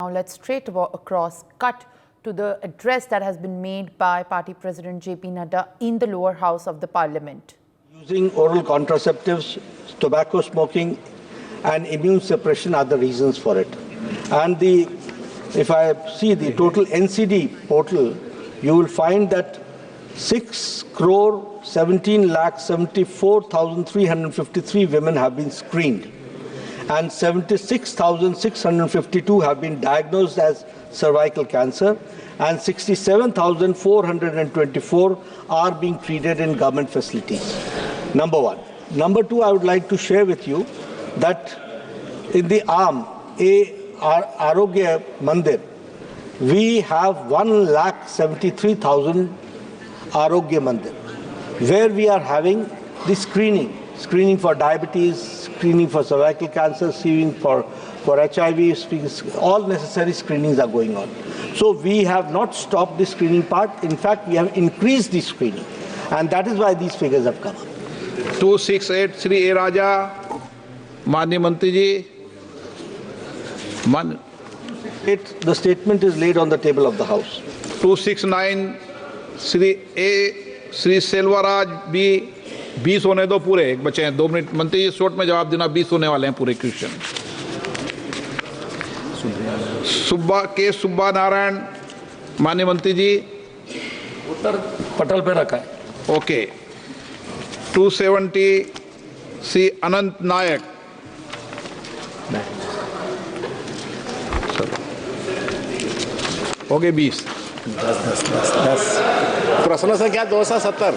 now let's across cut to the address that has been made by Party President JP Nadda in the lower house of the Parliament. Using oral contraceptives, tobacco smoking and immune suppression are the reasons for it. And if I see the total NCD portal, you will find that 6,17,74,353 women have been screened, and 76,652 have been diagnosed as cervical cancer, and 67,424 are being treated in government facilities. Number one. Number two, I would like to share with you that in the arm Arogya Mandir, we have 1,73,000 Arogya Mandir, where we are having the screening for diabetes, screening for cervical cancer, screening for HIV, all necessary screenings are going on. So we have not stopped the screening part. In fact, we have increased the screening, and that is why these figures have come up. 268 Shri A. Raja, Manya Mantri ji. The statement is laid on the table of the House. 269 Shri Selvaraj B. 20 होने दो पूरे, एक बचे हैं 2 minute. मंत्री जी short में जवाब देना, 20 होने वाले हैं पूरे क्वेश्चन। सुब्बा नारायण, माननीय मंत्री जी। उत्तर पटल पे रखा है। ओके। 270 श्री अनंत नायक। हो गए 20। 10 प्रश्न संख्या 270।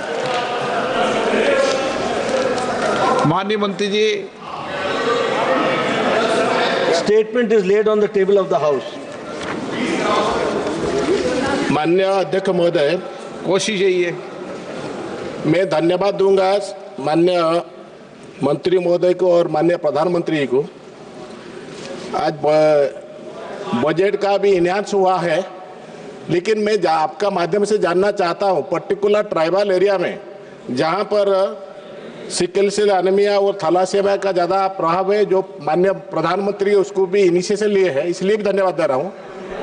माननीय मंत्री जी। Statement is laid on the table of the House. माननीय अध्यक्ष महोदय, कोशिश यही है। मैं धन्यवाद दूंगा माननीय मंत्री महोदय को और माननीय प्रधानमंत्री को। आज बजट का भी इन्हांस हुआ है, लेकिन मैं आपका माध्यम से जानना चाहता हूं, पर्टिकुलर ट्राइबल एरिया में जहां पर सिकल सेल एनीमिया और थैलासेमिया का ज़्यादा प्रभाव है, जो माननीय प्रधानमंत्री उसको भी इनिशिएशन लिए है, इसलिए भी धन्यवाद दे रहा हूं।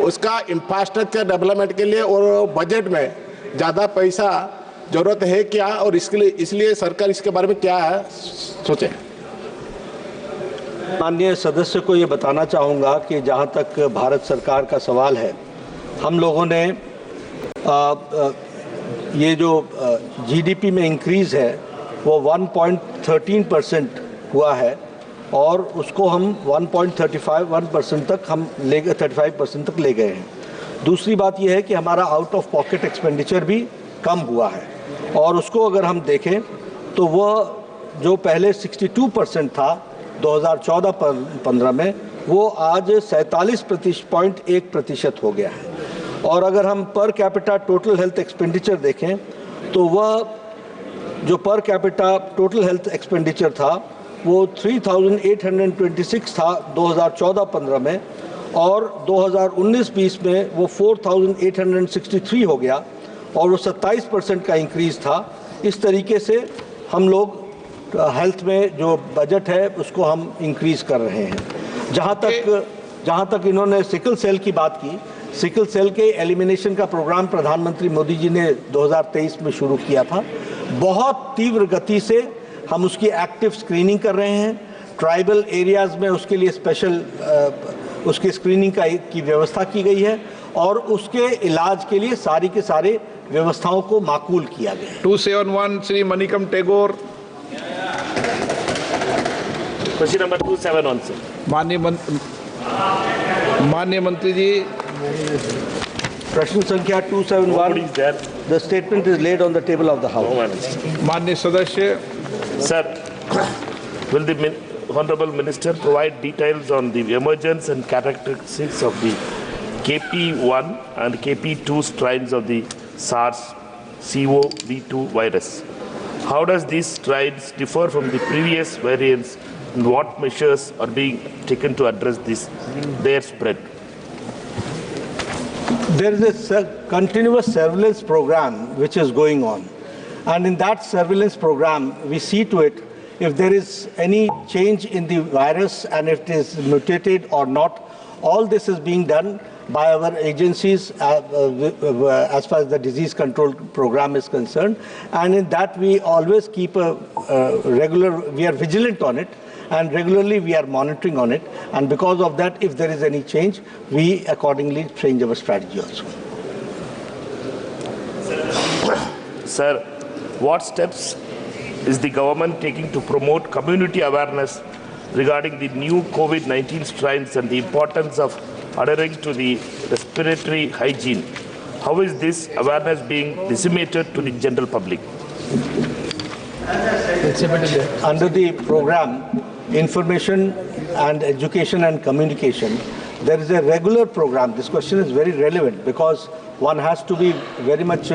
उसका इंफ्रास्ट्रक्चर डेवलपमेंट के लिए और बजट में ज़्यादा पैसा जरूरत है क्या, और इसलिए सरकार इसके बारे में क्या सोचे? माननीय सदस्य को ये बताना चाहूँगा कि जहाँ तक भारत सरकार का सवाल है, हम लोगों ने ये जो जीडीपी में इंक्रीज़ है वो 1.13% हुआ है, और उसको हम 1.35% तक हम 35% तक ले गए हैं। दूसरी बात यह है कि हमारा आउट ऑफ पॉकेट एक्सपेंडिचर भी कम हुआ है, और उसको अगर हम देखें तो वह जो पहले 62% था 2014-15 में, वो आज 47.1% हो गया है। और अगर हम per capita total health expenditure देखें तो वह जो per capita total health expenditure था वो 3,826 था 2014-15 में, और 2019-20 में वो 4,863 हो गया, और वो 27% का इंक्रीज़ था। इस तरीके से हम लोग हेल्थ में जो बजट है उसको हम इंक्रीज़ कर रहे हैं। जहाँ तक इन्होंने सिकल सेल की बात की, सिकल सेल के एलिमिनेशन का प्रोग्राम प्रधानमंत्री मोदी जी ने 2023 में शुरू किया था। बहुत तीव्र गति से हम उसकी एक्टिव स्क्रीनिंग कर रहे हैं। ट्राइबल एरियाज़ में उसके लिए स्पेशल उसकी स्क्रीनिंग की व्यवस्था की गई है, और उसके इलाज के लिए सारी के सारे व्यवस्थाओं को माकूल किया गया है। 271 Shri Manickam Tagore. Question number 271 sir. माननीय मंत्री जी। प्रश्न संख्या 271। The statement is laid on the table of the House. माननीय सदस्य। Sir, will the Honorable Minister provide details on the emergence and characteristics of the KP1 and KP2 strains of the SARS-CoV-2 virus? How does these strains differ from the previous variants, and what measures are being taken to address their spread? There is a continuous surveillance program which is going on, and in that surveillance program we see to it if there is any change in the virus and if it is mutated or not, All this is being done by our agencies as far as the disease control program is concerned, and in that we always keep we are vigilant on it, and regularly we are monitoring on it, and because of that, if there is any change, we accordingly change our strategy also. Sir, what steps is the government taking to promote community awareness regarding the new COVID-19 strains and the importance of adhering to the respiratory hygiene? How is this awareness being disseminated to the general public? Under the program Information and Education and Communication, there is a regular program. This question is very relevant because one has to be very much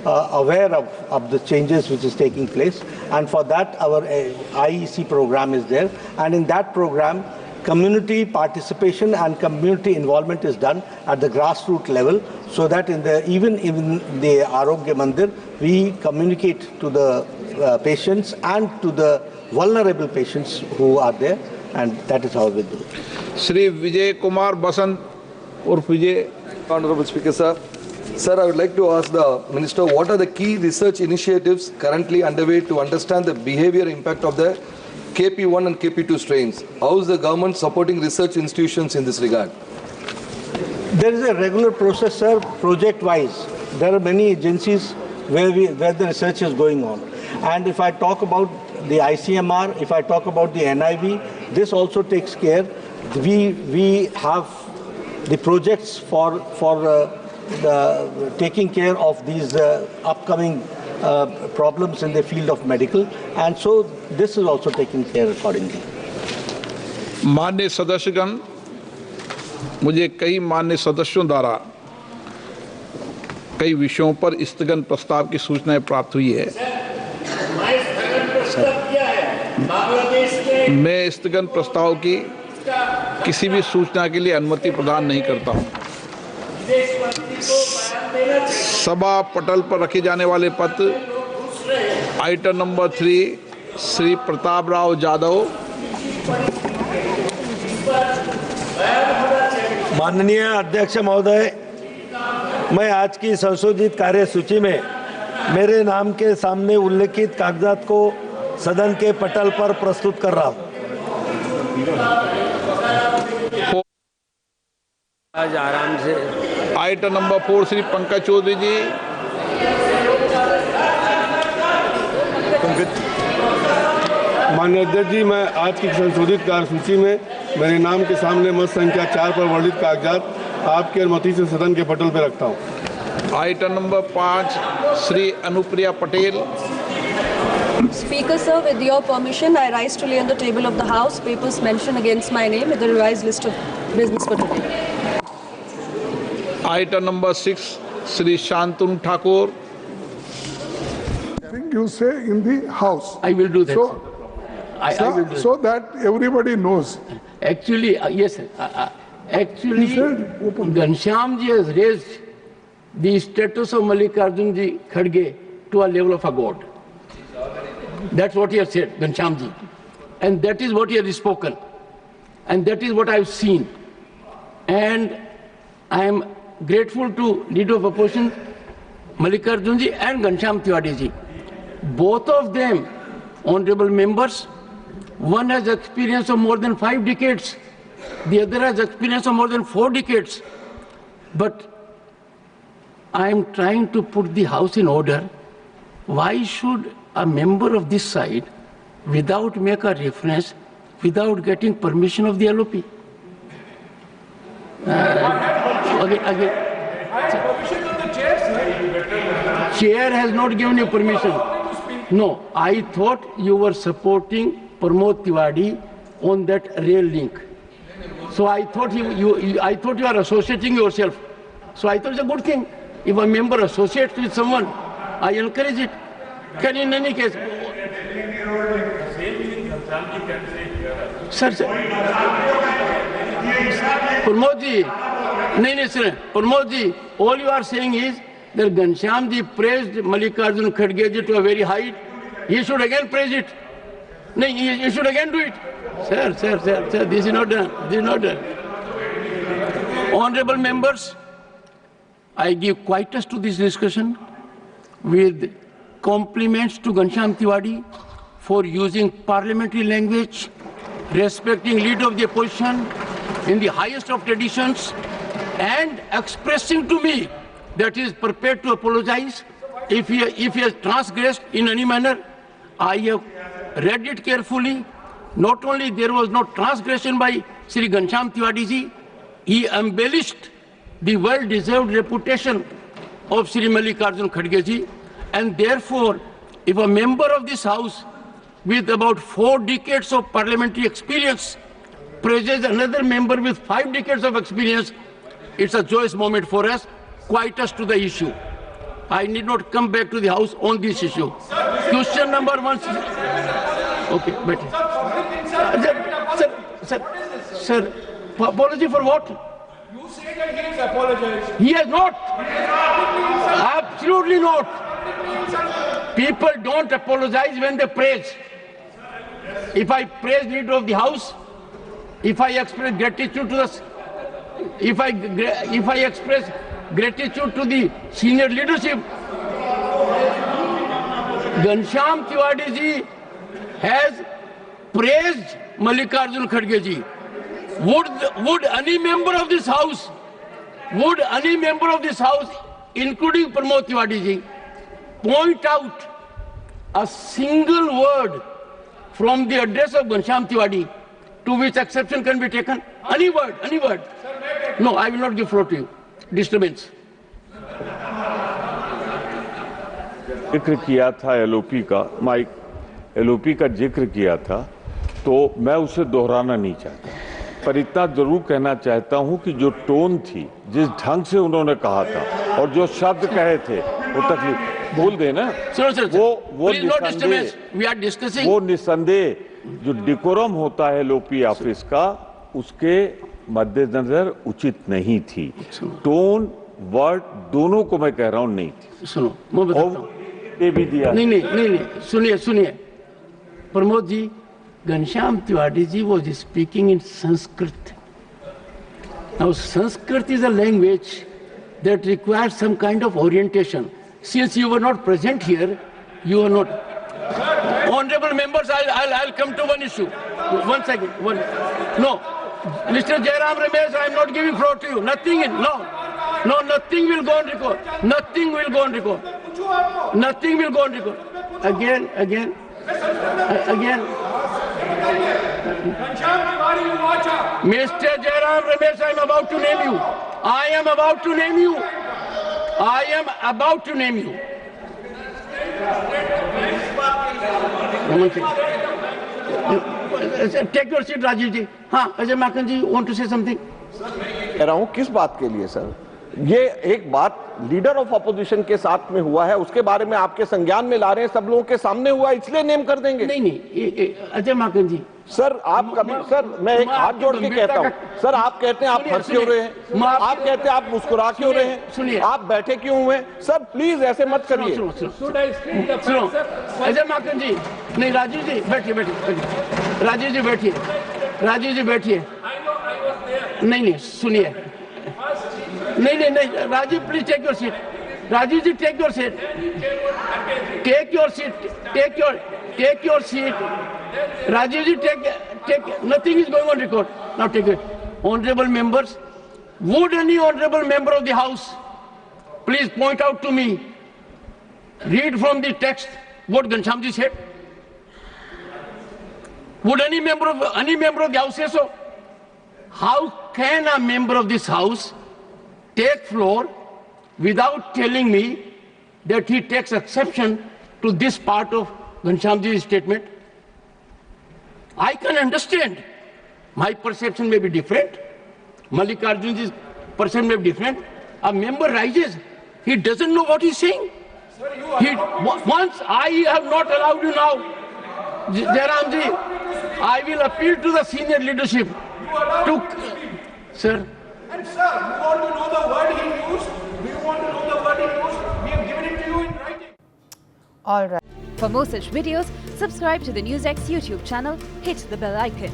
aware of the changes which is taking place, and for that our IEC program is there, and in that program community participation and community involvement is done at the grassroots level, so that even in the Arogya Mandir we communicate to the patients and to the vulnerable patients who are there, and that is how we do it. Shri Vijay Kumar Basant or Vijay. Honorable Speaker, sir. Sir, I would like to ask the Minister, what are the key research initiatives currently underway to understand the behavior impact of the KP1 and KP2 strains? How is the government supporting research institutions in this regard? There is a regular process, sir, project-wise. There are many agencies where the research is going on. And if I talk about the ICMR, if I talk about the NIV, this also takes care. We have the projects for taking care of these upcoming problems in the field of medical, and so this is also taken care accordingly. माननीय सदस्यगण, मुझे कई माननीय सदस्यों द्वारा कई विषयों पर स्थगन प्रस्ताव की सूचनाएं प्राप्त हुई है। मैं स्थगन प्रस्ताव की किसी भी सूचना के लिए अनुमति प्रदान नहीं करता हूं। सभा पटल पर रखे जाने वाले पत्र आइटम नंबर 3 श्री प्रताप राव जाधव। माननीय अध्यक्ष महोदय, मैं आज की संशोधित कार्यसूची में मेरे नाम के सामने उल्लेखित कागजात को सदन के पटल पर प्रस्तुत कर रहा हूं। आज आराम से आइटम नंबर 4 श्री पंकज चौधरी जी। माननीय अध्यक्ष जी, मैं आज की संशोधित कार्यसूची में मेरे नाम के सामने मत संख्या 4 पर वर्णित कागजात आपकी अनुमति से सदन के पटल पर रखता हूं। Item number 5 Shri Anupriya Patel. Speaker, sir, with your permission, I rise to lay on the table of the House papers mentioned against my name in the revised list of business for today. Item number 6, Shri Shantanu Thakur. I think you say in the House. I will do that. So, I will do so that everybody knows. Actually, yes, actually, Ghanshyam ji has raised the status of Mallikarjun ji Kharge to a level of a god. That's what he has said, Ghanshyam ji. And that is what he has spoken. And that is what I have seen. And I am grateful to Leader of Opposition, Mallikarjun ji and Ghanshyam Tiwari ji. Both of them, honorable members, one has experience of more than 5 decades. The other has experience of more than 4 decades. But I am trying to put the House in order. Why should a member of this side, without make a reference, without getting permission of the LOP? Again. Chair has not given you permission. No, I thought you were supporting Pramod Tiwari on that rail link. So I thought I thought you are associating yourself. So I thought it's a good thing. If a member associates with someone, I encourage it. Can in any case. Sir, Pramod ji, no, sir. Pramod ji, all you are saying is that Ghanshyam ji praised Mallikarjun Kharge ji to a very height. He should again praise it. No, he should again do it. Sir, this is not done. This is not done. Honorable members, I give quietus to this discussion with compliments to Ghanshyam Tiwari for using parliamentary language, respecting leader of the opposition in the highest of traditions, and expressing to me that he is prepared to apologize if he has transgressed in any manner. I have read it carefully. Not only there was no transgression by Sri Ghanshyam Tiwari ji, he embellished the well-deserved reputation of Sri Mallikarjun Kharge ji, and therefore, if a member of this house with about 4 decades of parliamentary experience praises another member with 5 decades of experience, it's a joyous moment for us. Quietus to the issue. I need not come back to the house on this issue. Question number 1. Okay, better. Sir, apology for what? You say that he has apologized. He has not. Absolutely not. People don't apologize when they praise. If I praise leader of the house, if I express gratitude to the, if I express gratitude to the senior leadership, Ghanshyam Tiwari ji has praised Mallikarjun Kharge ji. Would any member of this house, including Pramod Tiwari ji, point out a single word from the address of Ghanshyam Tiwari to which exception can be taken? Any word? No, I will not give floor to you. Disturbance. जिक्र किया था LOP का, mic LOP का जिक्र किया था, तो मैं उसे दोहराना नहीं चाहता, पर इतना जरूर कहना चाहता हूं कि जो टोन थी, जिस ढंग से उन्होंने कहा था और जो शब्द कहे थे, वो तकलीफ बोल देना, वो निसंदेह जो डिकोरम होता है एलओपी ऑफिस का, उसके मद्देनजर उचित नहीं थी। टोन वर्ड दोनों को मैं कह रहा हूं नहीं थी। सुनो, मैं बताता हूं। ये भी दिया नहीं, सुनिए Pramod ji, Ghanshyam Tiwari ji was speaking in Sanskrit. Now Sanskrit is a language that requires some kind of orientation. Since you were not present here, you are not. Honorable members, I'll come to one issue. 1 second. No, Mr. Jairam Ramesh, I am not giving floor to you. Nothing will go on record. Nothing will go on record. Again. Mr. Jairam Ramesh, I am about to name you. Take your seat, Rajiv ji. हाँ, Ajay Makan ji, want to say something? कह रहा हूँ किस बात के लिए sir? ये एक बात लीडर ऑफ अपोजिशन के साथ में हुआ है, उसके बारे में आपके संज्ञान में ला रहे हैं, सब लोगों के सामने हुआ, इसलिए नेम कर देंगे? नहीं, अजय माकन जी। सर आप कभी, सर मैं एक हाथ जोड़ के कहता हूँ, सर आप कहते हैं आप हंस क्यों रहे हैं, आप कहते हैं आप मुस्कुरा क्यों रहे हैं, सुनिए, आप बैठे क्यों हुए? सर प्लीज ऐसे मत करिए। सुनो, अजय माकन जी, नहीं राजीव जी बैठिए, राजीव जी बैठिए। नहीं, सुनिए, नहीं, Rajiv please take your seat. Rajiv ji take your seat. Rajiv ji, take. Nothing is going on record. Now take it. Honorable members, would any honorable member of the house please point out to me, read from the text what Ghanshyam ji said? Would any member of the house say so? How can a member of this house take floor without telling me that he takes exception to this part of Ghanshyam ji's statement? I can understand. My perception may be different. Mallikarjun ji's perception may be different. A member rises, he doesn't know what he's saying. Once I have not allowed you now, Jairam ji, I will appeal to the senior leadership to, sir. And sir, you want to know the word he used? Do you want to know the word he used? We have given it to you in writing. All right. For more such videos, subscribe to the NewsX YouTube channel, hit the bell icon.